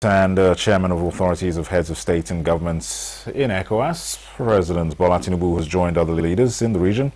And chairman of authorities of heads of state and governments in ECOWAS, President Bola Tinubu has joined other leaders in the region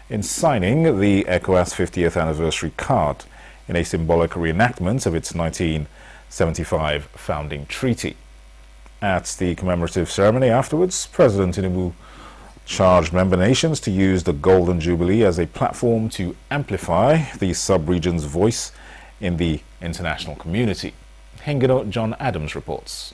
in signing the ECOWAS 50th anniversary card in a symbolic reenactment of its 1975 founding treaty. At the commemorative ceremony afterwards, President Tinubu charged member nations to use the Golden Jubilee as a platform to amplify the sub-region's voice in the international community. Hingano John Adams reports.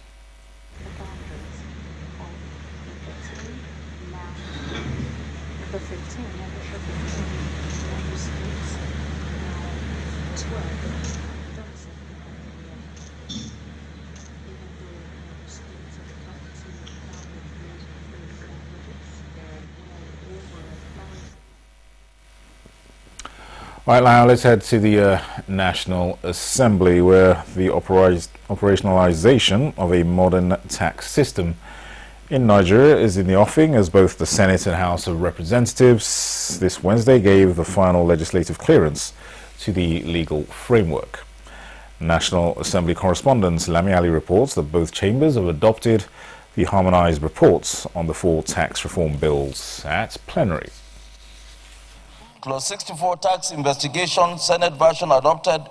Right now, let's head to the National Assembly, where the operationalization of a modern tax system in Nigeria is in the offing, as both the Senate and House of Representatives this Wednesday gave the final legislative clearance to the legal framework. National Assembly correspondent Lami Ali reports that both chambers have adopted the harmonized reports on the 4 tax reform bills at plenary. Clause 64 tax investigation, Senate version adopted.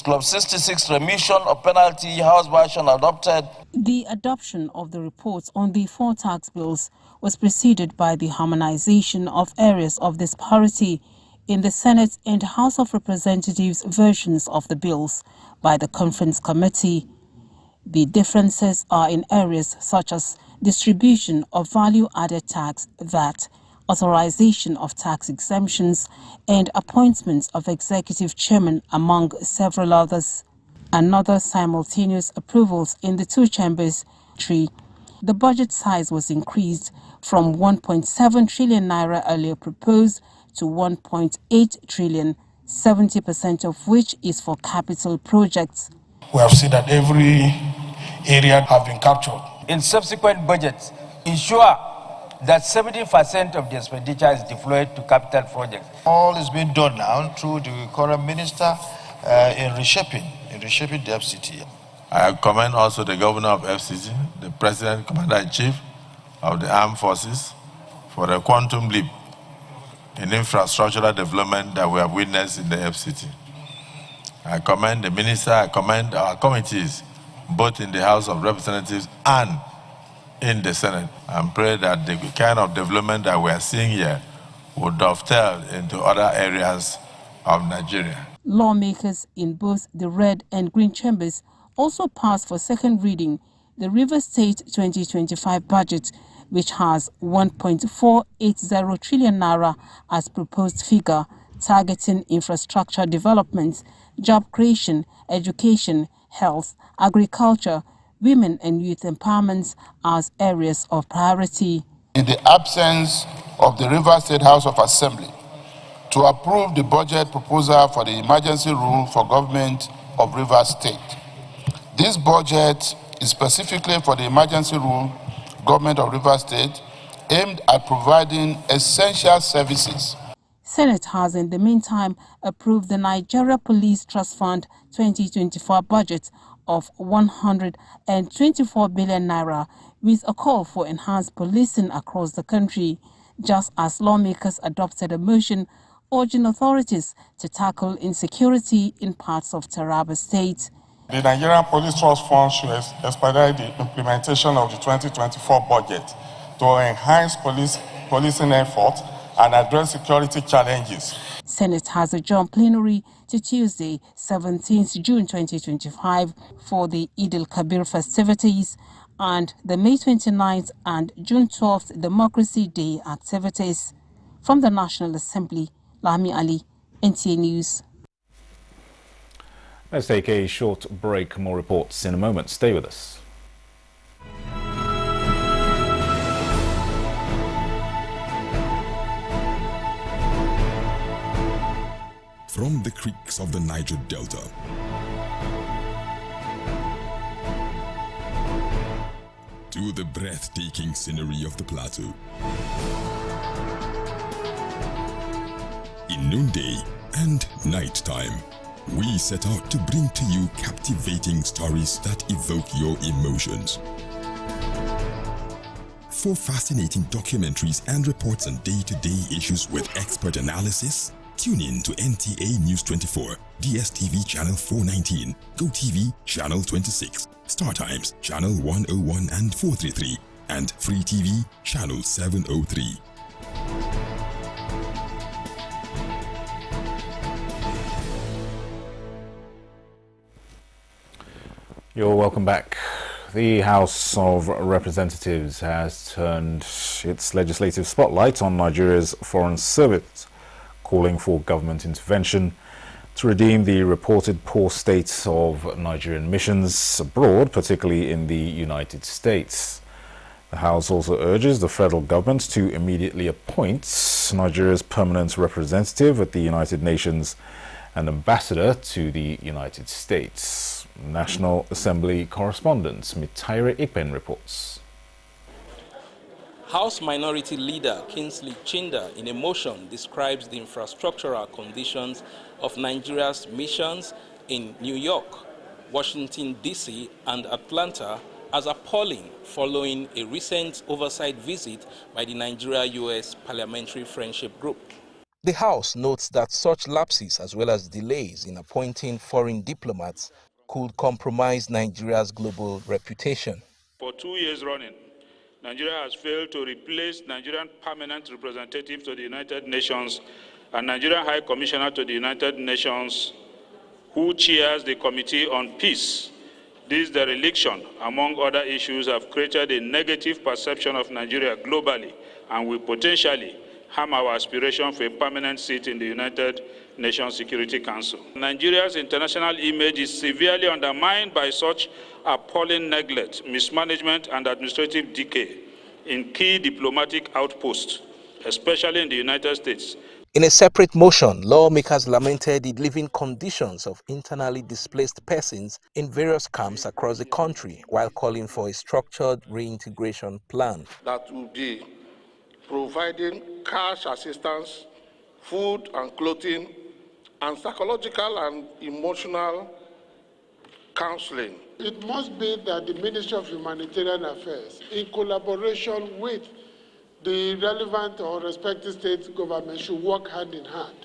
Clause 66 remission of penalty, House version adopted. The adoption of the reports on the 4 tax bills was preceded by the harmonization of areas of disparity in the Senate and House of Representatives versions of the bills by the Conference Committee. The differences are in areas such as distribution of value-added tax, VAT, authorization of tax exemptions, and appointments of executive chairman, among several others. Another simultaneous approvals in the 2 chambers. The budget size was increased from 1.7 trillion naira earlier proposed to 1.8 trillion, 70% of which is for capital projects. We have seen that every area have been captured. In subsequent budgets, ensure that 70% of the expenditure is deployed to capital projects. All is being done now through the current minister in reshaping the FCT. I commend also the governor of FCT, the president, commander-in-chief of the armed forces, for the quantum leap in infrastructural development that we have witnessed in the FCT. I commend the minister, I commend our committees, both in the House of Representatives and in the Senate, and pray that the kind of development that we are seeing here will dovetail into other areas of Nigeria. Lawmakers in both the red and green chambers also passed for second reading the Rivers State 2025 budget, which has 1.480 trillion naira as proposed figure, targeting infrastructure development, job creation, education, health, agriculture, women and youth empowerment as areas of priority. In the absence of the Rivers State House of Assembly to approve the budget proposal for the emergency rule for government of Rivers State. This budget is specifically for the emergency rule government of Rivers State, aimed at providing essential services. Senate has in the meantime approved the Nigeria Police Trust Fund 2024 budget of 124 billion naira, with a call for enhanced policing across the country, just as lawmakers adopted a motion urging authorities to tackle insecurity in parts of Taraba State. The Nigerian Police Trust Fund should expedite the implementation of the 2024 budget to enhance policing efforts and address security challenges. Senate has adjourned plenary to Tuesday, 17th June 2025 for the Eid al-Kabir festivities and the May 29th and June 12th Democracy Day activities. From the National Assembly, Lami Ali, NTA News. Let's take a short break. More reports in a moment. Stay with us. From the creeks of the Niger Delta to the breathtaking scenery of the plateau, in noonday and nighttime, We set out to bring to you captivating stories that evoke your emotions. 4 fascinating documentaries and reports on day-to-day issues with expert analysis. Tune in to NTA News 24, DSTV Channel 419, GoTV Channel 26, StarTimes Channel 101 and 433, and Free TV Channel 703. You're welcome back. The House of Representatives has turned its legislative spotlight on Nigeria's foreign service, calling for government intervention to redeem the reported poor state of Nigerian missions abroad, particularly in the United States. The House also urges the federal government to immediately appoint Nigeria's permanent representative at the United Nations and ambassador to the United States. National Assembly correspondent Mitaire Ikpen reports. House Minority Leader Kingsley Chinda, in a motion, describes the infrastructural conditions of Nigeria's missions in New York, Washington, D.C. and Atlanta as appalling following a recent oversight visit by the Nigeria-US Parliamentary Friendship Group. The House notes that such lapses as well as delays in appointing foreign diplomats could compromise Nigeria's global reputation. For 2 years running, Nigeria has failed to replace Nigerian permanent representative to the United Nations and Nigerian High Commissioner to the United Nations, who chairs the Committee on Peace. This dereliction, among other issues, have created a negative perception of Nigeria globally and will potentially harm our aspiration for a permanent seat in the United Nations Security Council. Nigeria's international image is severely undermined by such appalling neglect, mismanagement, and administrative decay in key diplomatic outposts, especially in the United States. In a separate motion, lawmakers lamented the living conditions of internally displaced persons in various camps across the country, while calling for a structured reintegration plan that will be providing cash assistance, food and clothing, and psychological and emotional counseling. It must be that the Ministry of Humanitarian Affairs, in collaboration with the relevant or respective state government, should work hand in hand.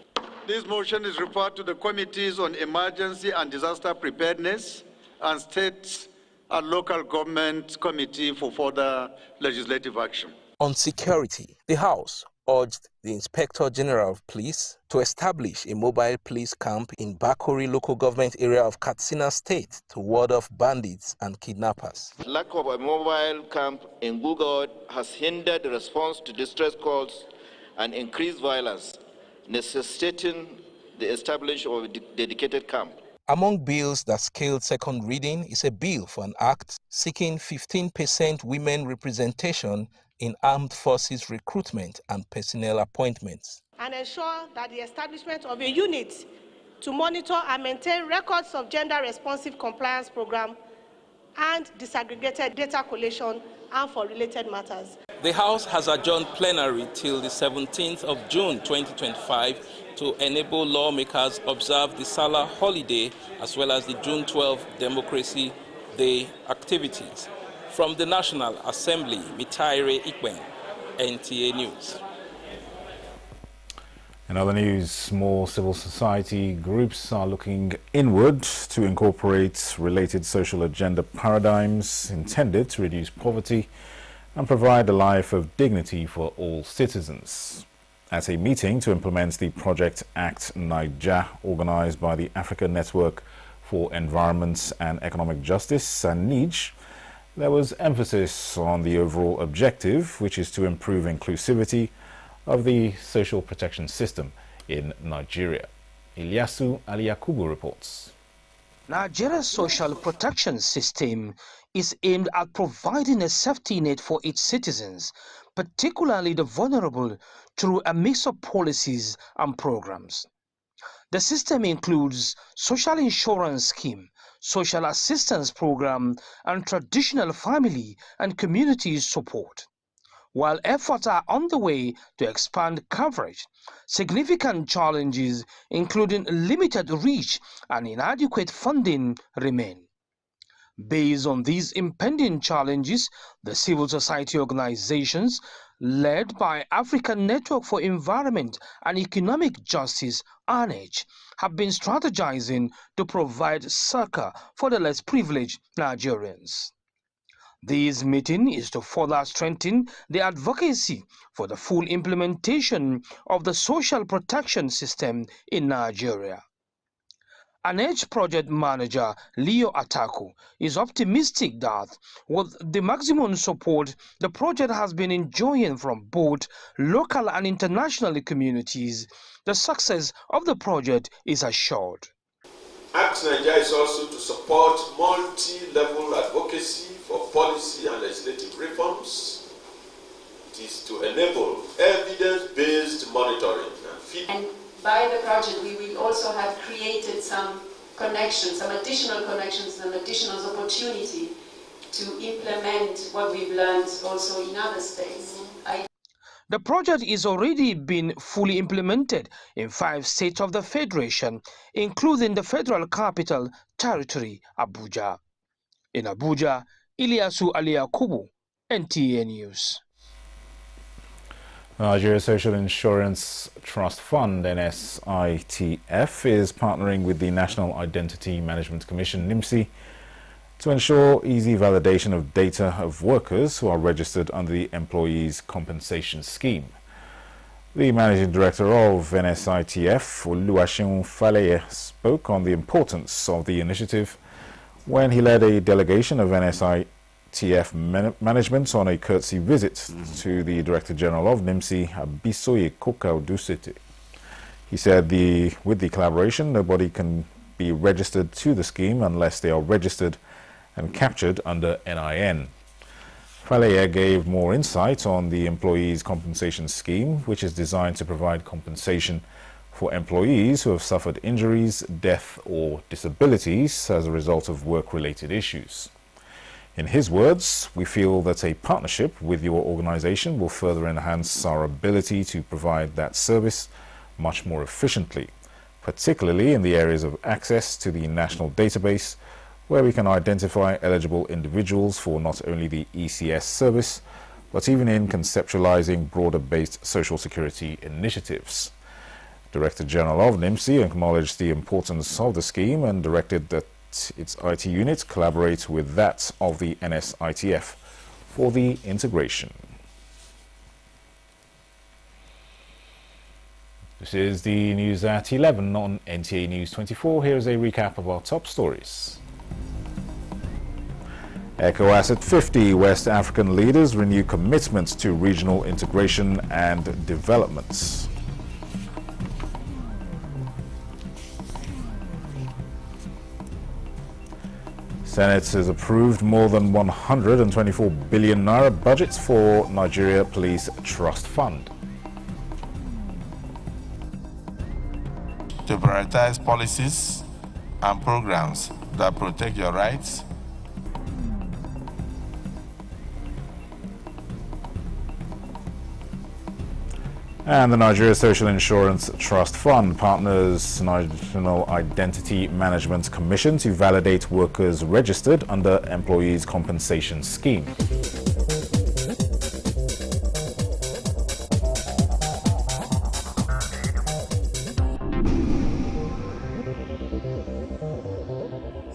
This motion is referred to the Committees on Emergency and Disaster Preparedness and State and Local Government Committee for further legislative action. On security, the House urged the Inspector General of Police to establish a mobile police camp in Bakori local government area of Katsina State to ward off bandits and kidnappers. Lack of a mobile camp in Gugod has hindered the response to distress calls and increased violence, necessitating the establishment of a dedicated camp. Among bills that scaled second reading is a bill for an act seeking 15% women representation in armed forces recruitment and personnel appointments. And ensure that the establishment of a unit to monitor and maintain records of gender-responsive compliance program and disaggregated data collation and for related matters. The House has adjourned plenary till the 17th of June 2025 to enable lawmakers observe the Salah holiday as well as the June 12 Democracy Day activities. From the National Assembly, Mitaire Ikpen, NTA News. In other news, more civil society groups are looking inward to incorporate related social agenda paradigms intended to reduce poverty and provide a life of dignity for all citizens. At a meeting to implement the Project Act Naija, organized by the Africa Network for Environment and Economic Justice, and NIJ, there was emphasis on the overall objective, which is to improve inclusivity of the social protection system in Nigeria. Ilyasu Aliyakubu reports. Nigeria's social protection system is aimed at providing a safety net for its citizens, particularly the vulnerable, through a mix of policies and programs. The system includes social insurance scheme, social assistance program, and traditional family and community support. While efforts are underway to expand coverage, significant challenges, including limited reach and inadequate funding, remain. Based on these impending challenges, the civil society organizations, led by African Network for Environment and Economic Justice, ANEJ, have been strategizing to provide succor for the less privileged Nigerians. This meeting is to further strengthen the advocacy for the full implementation of the social protection system in Nigeria. ANEJ project manager Leo Ataku is optimistic that with the maximum support the project has been enjoying from both local and international communities, the success of the project is assured. ACT Nigeria is also to support multi-level advocacy for policy and legislative reforms. It is to enable evidence-based monitoring and feedback. By the project, we will also have created some connections, some additional connections, some additional opportunity to implement what we've learned also in other states. The project is already been fully implemented in 5 states of the Federation, including the Federal Capital Territory, Abuja. In Abuja, Ilyasu Aliyakubu, NTA News. Nigeria Social Insurance Trust Fund, NSITF, is partnering with the National Identity Management Commission, NIMC, to ensure easy validation of data of workers who are registered under the Employees Compensation Scheme. The Managing Director of NSITF, Oluwaseun Faleye, spoke on the importance of the initiative when he led a delegation of NSITF management on a courtesy visit to the Director General of NIMC, Abisoye Koka-Odusete. He said with the collaboration, nobody can be registered to the scheme unless they are registered and captured under NIN. Faleye gave more insight on the Employees Compensation Scheme, which is designed to provide compensation for employees who have suffered injuries, death or disabilities as a result of work-related issues. In his words, we feel that a partnership with your organization will further enhance our ability to provide that service much more efficiently, particularly in the areas of access to the national database, where we can identify eligible individuals for not only the ECS service, but even in conceptualizing broader-based social security initiatives. Director General of NIMC acknowledged the importance of the scheme and directed that its IT unit collaborate with that of the NSITF for the integration. This is the news at 11 on NTA News 24. Here is a recap of our top stories. ECOWAS at 50, West African leaders renew commitments to regional integration and development. Senate has approved more than 124 billion naira budgets for Nigeria Police Trust Fund. To prioritize policies and programs that protect your rights, and the Nigeria Social Insurance Trust Fund partners National Identity Management Commission to validate workers registered under Employees Compensation Scheme.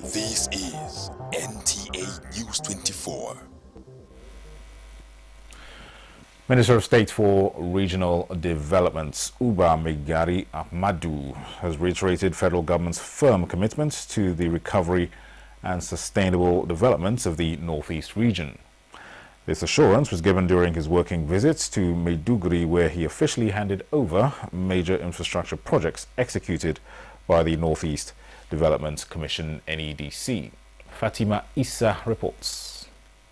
This is NTA News 24. Minister of State for Regional Development, Uba Megari Ahmadu, has reiterated federal government's firm commitment to the recovery and sustainable development of the Northeast region. This assurance was given during his working visit to Maiduguri, where he officially handed over major infrastructure projects executed by the Northeast Development Commission, NEDC. Fatima Issa reports.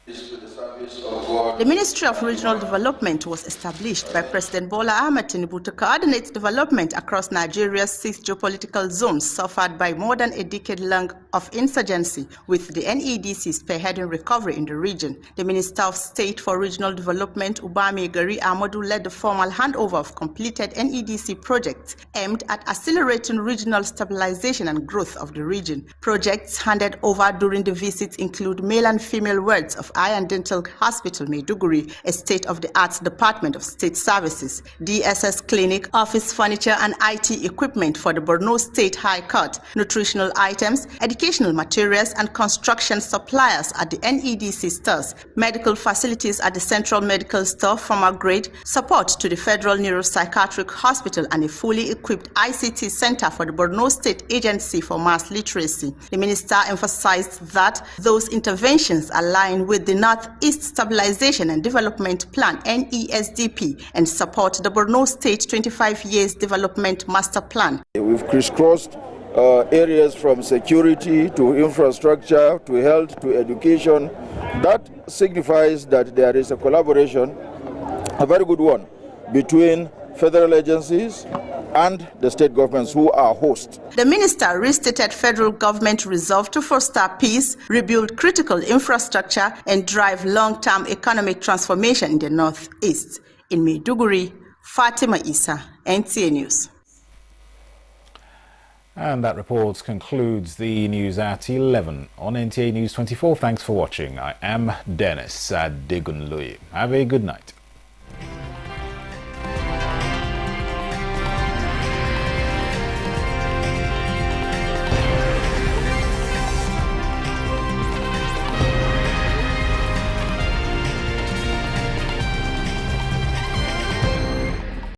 Is to the service The Ministry of Regional Development was established by President Bola Ahmed Tinubu to coordinate development across Nigeria's 6 geopolitical zones suffered by more than a decade-long of insurgency, with the NEDC spearheading recovery in the region. The Minister of State for Regional Development, Ubami Gari Ahmadu, led the formal handover of completed NEDC projects aimed at accelerating regional stabilization and growth of the region. Projects handed over during the visit include male and female wards of Eye and Dental Hospital, Maiduguri, a state-of-the-art Department of State Services, DSS Clinic, office furniture and IT equipment for the Borno State High Court, nutritional items, educational materials and construction suppliers at the NEDC stores, medical facilities at the Central Medical Store, former grade, support to the Federal Neuropsychiatric Hospital and a fully equipped ICT center for the Borno State Agency for Mass Literacy. The minister emphasized that those interventions align with the Northeast Stabilization and Development Plan (NESDP) and support the Borno State 25 Years Development Master Plan. We've crisscrossed areas from security to infrastructure to health to education. That signifies that there is a collaboration, a very good one, between federal agencies and the state governments who are hosts. The minister restated federal government resolve to foster peace, rebuild critical infrastructure, and drive long-term economic transformation in the Northeast. In Maiduguri, Fatima Isa, NTA News. And that report concludes the news at 11 on NTA News 24. Thanks for watching. I am Dennis Adegunloye. Have a good night.